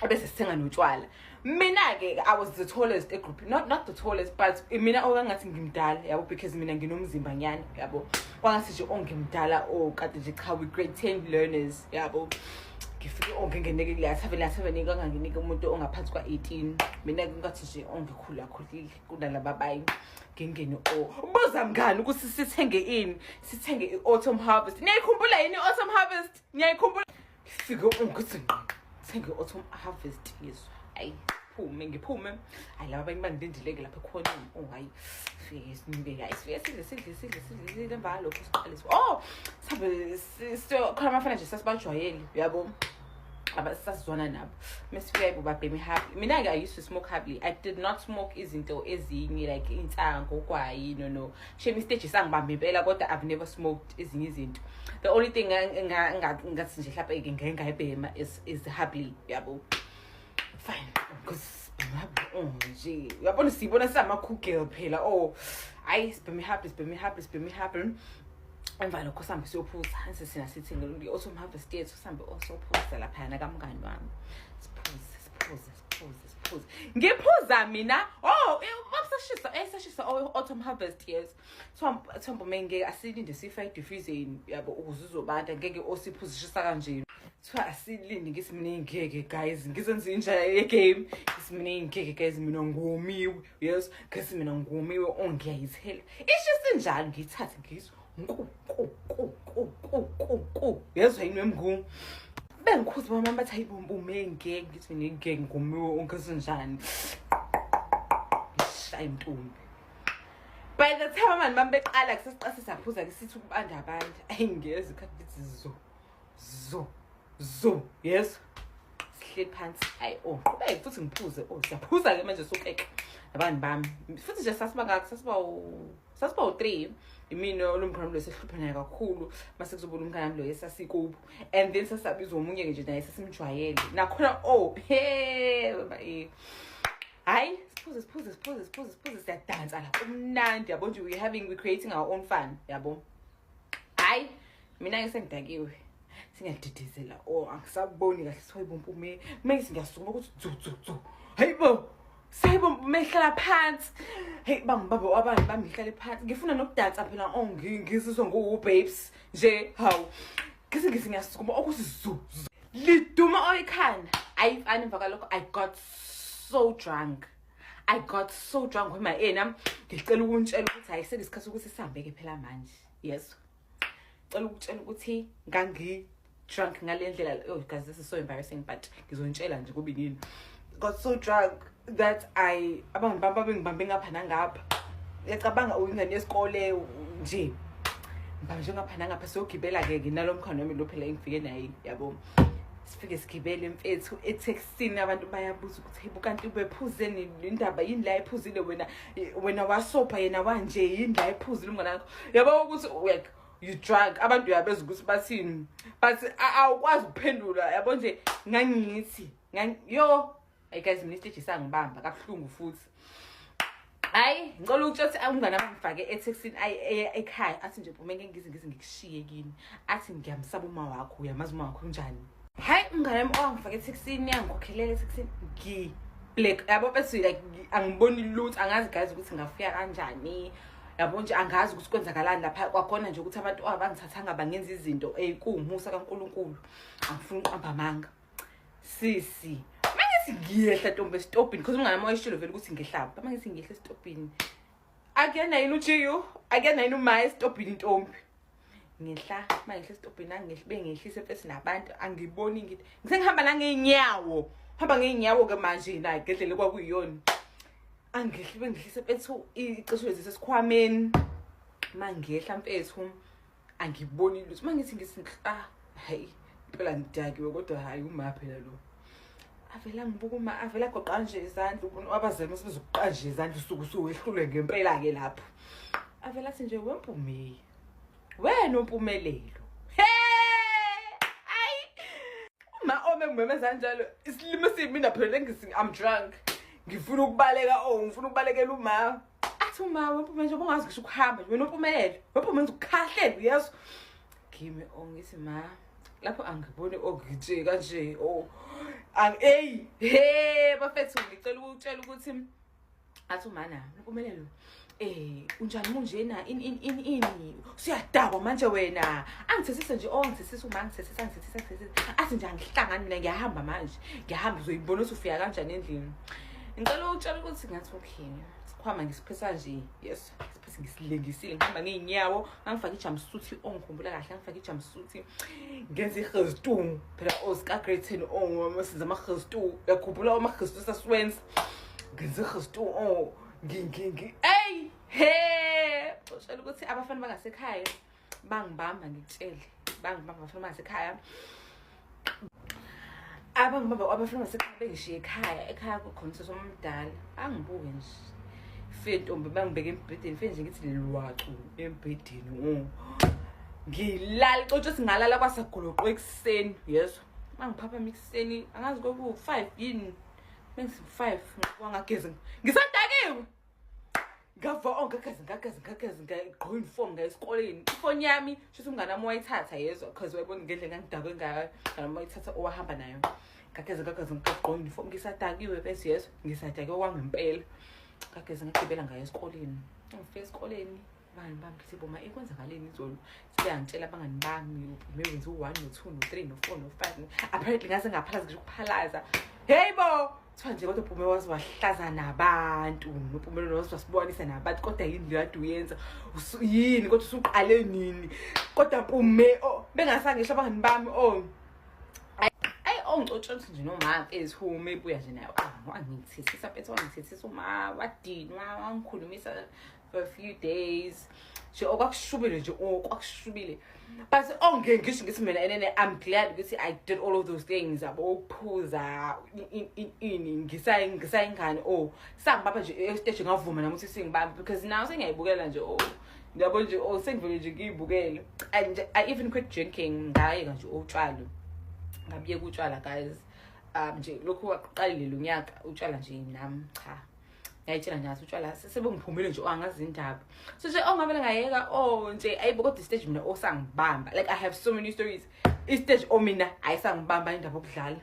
bese sithenga notshwala mina ke I was the tallest group not the tallest but mina okangathi ngimdala yabo because mina nginomzimba nyana yabo kwangathi nje ongimdala kade nje cha we grade 10 learners yabo ngifike ongengeneke la7 kangangenike umuntu ongaphansi kwa18 mina ngathi nje ongikhula kunalaba bayi ngengene ubuza mngani ukuthi sithenge iautumn harvest niyayikhumbula yini iautumn harvest niyayikhumbula ngifike ukuthi sithenge iautumn harvest yeso hayi ngiphume hayi laba bangindindileke lapha khona hayi fike sinibeke hayi sidle mva lokho siqalisa sabe khona amafana nje sasibajwayele yabo abasazwana nabo mesifika ibo babhemi happy mina ke I used to smoke happily I did not smoke izinto ezinye like insango kwayi no shame stage sangibamba impela kodwa I've never smoked ezinye izinto the only thing ngathi nje hlapha ngengayibhema is happily yabo fine because nje uyabona sibona sama cool girl phela hayi sibhemi happy emva lokho sambe siyophuza sina sithi ngeautumn harvest yethu sambe siyophuza lapha na kamngani wami siphuze ngiphuza mina sashisa autumn harvest yes thombo menge asilinde sifa diffusing yabo ukuze uzobanda ngeke osiphuzishisa kanje kuthiwa asilinde ngithi mina ngeke guys ngizenze injaya ye-game ngithi mina ngeke guys mina ngomiwe yes ngithi mina ngomiwe ngiyayithela isho sinjalo ngithathe ngizo yezwa yini wemngu bengikhuza mama bathi ayibombume ngeke ngithi mina ngeke ngomiwe onkesenjani shayi ntombi by the time abantu bambeqala kusesiqase saphuza ke sithi ukubanda abantu ayingezi ikhathi lithi zo yes sihleli phansi hayi qhubeke futhi ngiphuze siyaphuza ke manje sokeke abantu bami futhi nje sasiba u3 imina olomkhaya lo sehluphana kakhulu mase kuzobona umkhaya lo esasikubo and then sasabizwa umunye nje naye sesimjwayele nakhona hayi siphuze siyadansa la umnandi yabo nje we creating our own fun yabo hayi mina ke sengidakiwe singadidizela angisaboni kahle soyibompume mase ngiyasukuma ukuthi dzu hayibo sayibompu mehlala phansi hey bangibaba abanye bamihlale phansi ngifuna nokudansa phela ngisizwe babes nje hawu ngisi ngiyasukuma ukuthi zu liduma oyikhanda ayifani emva kalokho I got so drunk wema ngicela ukuntshela ukuthi ayisenesikhathi ukuthi sihambeke phela manje yes ngicela ukutshela ukuthi ngangi drunk ngalendlela guys this is so embarrassing but ngizontshela nje kube yini got so drunk that abantu baba bengibambe ngapha nangapha yacabanga uyingane yesikole nje ngibambe ngapha nangapha siyogibela ke nalomkhano wami lo phela engifike naye yabo sifike sigibele mfethu etextini abantu bayabuza ukuthi hey kanti ubephuzeni indaba yini la ephuzile wena wasopha yena wanje yini la ephuzile umngane wakho yabo ukuthi you drunk abantu uyabeza ukuthi bathini but awukwazi ukuphendula yabo nje ngangithi hey guys mina istage sangibamba kabuhlungu futhi hayi ngicela ukuthi umngane abangifake etextini ekhaya athi nje phuma ngize ngikushiye kini athi ngiyamsaba uma wakho uyamazi uma wakho njani Hayi umngane wami owangifake e-16 yangikhokhelela e-16 black yabo bese like angiboni lutho angazi guys ukuthi ngafika kanjani yabo nje angazi ukuthi kwenzakalani lapha kwakhona nje ukuthi abantu abangithathanga bangenza izinto kuwumusa kaNkuluNkulu angifuni uqamba amanga sisi manje ngiyehla ntombi stopini because umngane wami wayishilo vele ukuthi ngehlapha manje ngiyehla stopini akuyena yini uJiyo akuyena yini uMaya stopini ntombi ngihla manje stopini angihle ngehlise bese nabantu angiboni ngithi ngisengihamba la ngeenyawo hamba ngeenyawo ke manje na gedlele kwakuyiyona angihle bengihlise bethu icisho lezi sesikhwameni mangehla mfethu angiboni lutho mangithi ngisinhla hayi phela ngidakiwe kodwa hayi uma phela lo avela ngibuka uma avela goqa nje izandla abazema sizokuqanje izandla usuku wehlule ngempela ke lapho avela athi nje wempume wena umpumelelo ma ome ngimemeza kanjalo isilimo simina phela I'm drunk ngifuna ukubaleka ngifuna ukubalekela uma athi uma wempume nje bongazi ngisho ukuhamba wena umpumelelo wempume ngizukhahlele yeso kimi ngithi ma lapho angiboni ngithi kanje bafethu ngicela ukutshela ukuthi athi umana umpumelelo unjani munjena ini usiyadakwa manje wena angithesise nje ngithesisa uma ngithesisa athi nje angihlangani mina ngiyahamba manje ngiyahamba uzoyibona ukuthi ufika kanjani endlini ngicela ukutshela ukuthi ngathi okay sikhwama ngisiphisa nje yes siphisa ngisilengisile ngihamba ngeenyawo ngangifaka ijumpsuit ongikhumbula kahle ngifaka ijumpsuit ngenza ikhaztu phela osika grade 10 masiza amakhaztu yakhumbula amakhaztu saswenza ngenza ikhaztu ushela ukuthi abafana bangasekhaya bangibamba ngitshele bangibamba abafana bangasekhaya abafana basekhaya bengishiye ekhaya kukhona sesomdala angibuke nje fe ntombi bangibeka embhedeni fe nje ngithi lelwacu embhedeni ngilala xotsho singalala kwasagoloqo ekuseni yeso mangiphapha ekuseni angazi koku 5 yini bengi 5 ngwangageza ngisadakiwe ngava ngagazi ngagqoka uniform ngesikoleni ifoni yami shithi umngane wami wayithatha yezo because wayibona ngendlela ngangidakwe ngayo ngami wayithatha owahamba nayo ngagazi ngagqoka uniform ngisadakiwe bese yeso ngisadakiwe kwangempela ngagibela ngayo esikoleni ngifika esikoleni bani ngithi boma ikwenzakaleni izolo siyangitshela abangani bami mewenza u1 no2 no3 no4 no5 apparently ngase ngaphalaza ngisho ukuphalaza hey bo kuthiwa nje kodwa uPhume waziwahlaza nabantu noPhumelo wasibonisa nabantu kodwa yini le kade uyenza yini kodwa usuqale nini kodwa Phume bengasangisho abangani bami ngicotshonisa nje noma ezhume ebuya nje nayo wangithethisa phethe wangithethisa uma wadinwa wangikhulumisa for a few days nje okwakushubile nje okwakushubile but ngisho ngithi mina enene I'm glad ukuthi I did all of those things ukuphuza ini ngisayingane sangibapha nje stage ngavuma nami ukuthi singibambe because now sengiyayibukela nje ngiyabo nje sengivele nje ngiyibukele and I even quit drinking ngayeka nje utshwala ngabiye kutshwala guys nje lokho waqalile lo nyaka utshwala nje nami cha ngiyayitshela nje utshwala sebengiphumile nje angazi indaba so nje ngavela ngayeka nje ayibo kodwa stage mina osangibamba like I have so many stories i stage mina ayisangibamba indaba okudlala